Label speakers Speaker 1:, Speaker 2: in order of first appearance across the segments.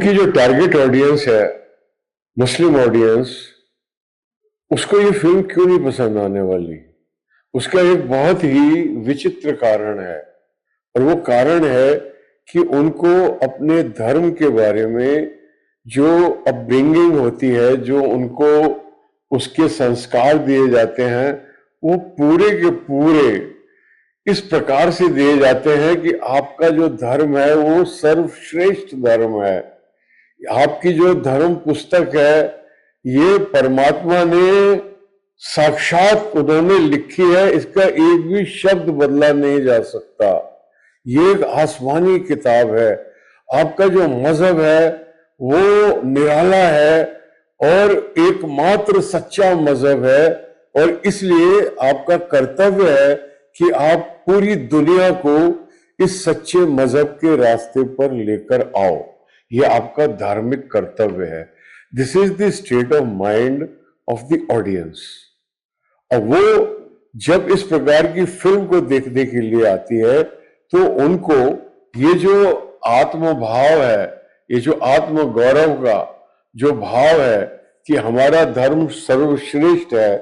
Speaker 1: की जो target audience है, मुस्लिम ऑडियंस, उसको ये फिल्म क्यों नहीं पसंद आने वाली? उसका एक बहुत ही विचित्र कारण है, और वो कारण है कि उनको अपने धर्म के बारे में जो अपब्रिंगिंग होती है, जो उनको उसके संस्कार दिए जाते हैं, वो पूरे के पूरे इस प्रकार से दिए जाते हैं कि आपका जो धर्म है वो सर्वश्रेष्ठ धर्म है। आपकी जो धर्म पुस्तक है, ये परमात्मा ने साक्षात उन्होंने लिखी है, इसका एक भी शब्द बदला नहीं जा सकता। ये एक आसमानी किताब है। आपका जो मजहब है वो निराला है और एकमात्र सच्चा मजहब है, और इसलिए आपका कर्तव्य है कि आप पूरी दुनिया को इस सच्चे मजहब के रास्ते पर लेकर आओ। ये आपका धार्मिक कर्तव्य है। This is the state of mind of the audience. और वो जब इस प्रकार की फिल्म को देखने के लिए आती है तो उनको ये जो आत्मभाव है, ये जो आत्म गौरव का जो भाव है कि हमारा धर्म सर्वश्रेष्ठ है,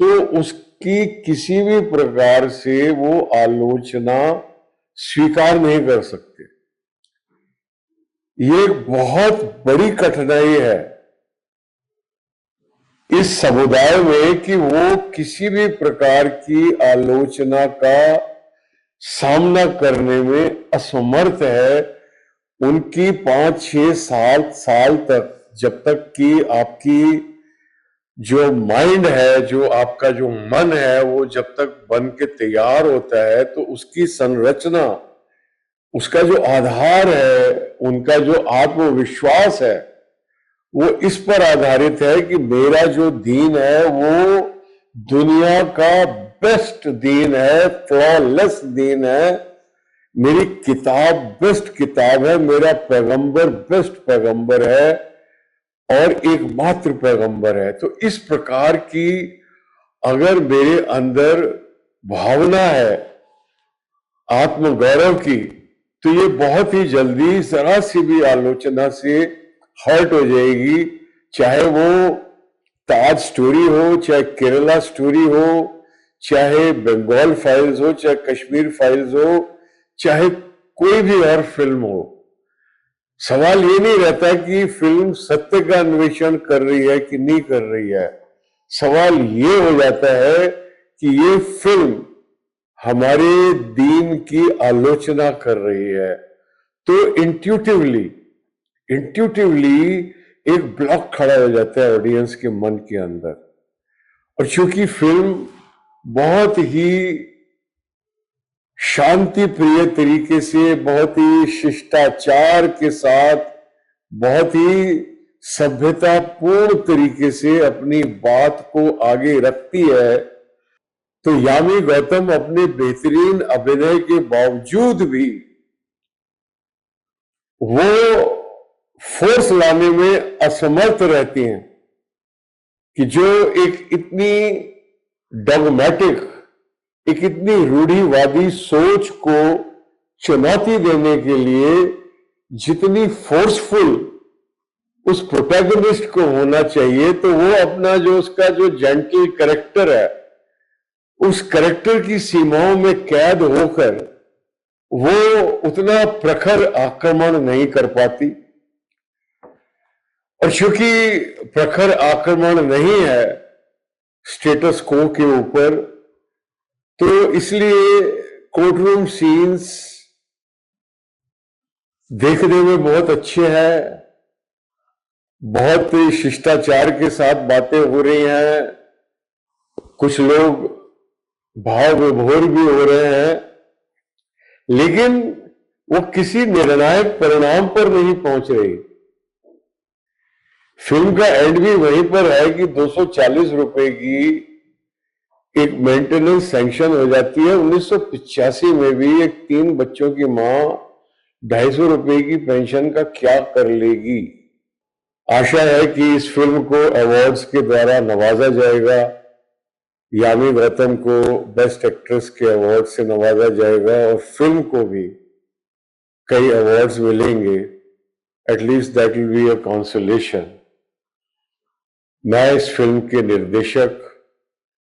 Speaker 1: तो उसकी किसी भी प्रकार से वो आलोचना स्वीकार नहीं कर सकते। ये एक बहुत बड़ी कठिनाई है इस समुदाय में कि वो किसी भी प्रकार की आलोचना का सामना करने में असमर्थ है। उनकी 5-6 साल तक, जब तक कि आपकी जो माइंड है, जो आपका जो मन है, वो जब तक बन के तैयार होता है, तो उसकी संरचना, उसका जो आधार है, उनका जो आत्मविश्वास है, वो इस पर आधारित है कि मेरा जो दीन है वो दुनिया का बेस्ट दीन है, फ्लॉलेस दीन है, मेरी किताब बेस्ट किताब है, मेरा पैगंबर बेस्ट पैगंबर है और एकमात्र पैगंबर है। तो इस प्रकार की अगर मेरे अंदर भावना है आत्मगौरव की, तो ये बहुत ही जल्दी जरा सी भी आलोचना से हर्ट हो जाएगी। चाहे वो ताज स्टोरी हो, चाहे केरला स्टोरी हो, चाहे बंगाल फाइल्स हो, चाहे कश्मीर फाइल्स हो, चाहे कोई भी और फिल्म हो। सवाल ये नहीं रहता कि फिल्म सत्य का अन्वेषण कर रही है कि नहीं कर रही है। सवाल ये हो जाता है कि ये फिल्म हमारे दीन की आलोचना कर रही है। तो इंट्यूटिवली एक ब्लॉक खड़ा हो जाता है ऑडियंस के मन के अंदर। और चूंकि फिल्म बहुत ही शांति प्रिय तरीके से, बहुत ही शिष्टाचार के साथ, बहुत ही सभ्यतापूर्ण तरीके से अपनी बात को आगे रखती है, तो यामी गौतम अपने बेहतरीन अभिनय के बावजूद भी वो फोर्स लाने में असमर्थ रहती हैं कि जो एक इतनी डॉगमेटिक, एक इतनी रूढ़िवादी सोच को चुनौती देने के लिए जितनी फोर्सफुल उस प्रोटैगनिस्ट को होना चाहिए, तो वो अपना जो उसका जो जेंटल कैरेक्टर है, उस कैरेक्टर की सीमाओं में कैद होकर वो उतना प्रखर आक्रमण नहीं कर पाती। और चूंकि प्रखर आक्रमण नहीं है स्टेटस को के ऊपर, तो इसलिए कोर्टरूम सीन्स देखने में बहुत अच्छे हैं, बहुत शिष्टाचार के साथ बातें हो रही हैं, कुछ लोग भाव विभोर भी हो रहे हैं, लेकिन वो किसी निर्णायक परिणाम पर नहीं पहुंच रही। फिल्म का एंड भी वहीं पर है कि 240 रुपए की एक मेंटेनेंस सैंक्शन हो जाती है। 1985 में भी एक 3 बच्चों की मां 250 रुपए की पेंशन का क्या कर लेगी। आशा है कि इस फिल्म को अवार्ड्स के द्वारा नवाजा जाएगा। यामी गौतम को बेस्ट एक्ट्रेस के अवार्ड से नवाजा जाएगा और फिल्म को भी कई अवार्ड्स मिलेंगे। At least that will be a consolation. मैं इस फिल्म के निर्देशक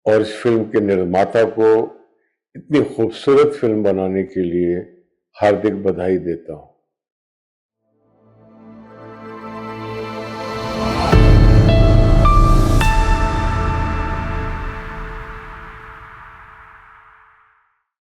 Speaker 1: और इस फिल्म के निर्माता को इतनी खूबसूरत फिल्म बनाने के लिए हार्दिक बधाई देता हूं।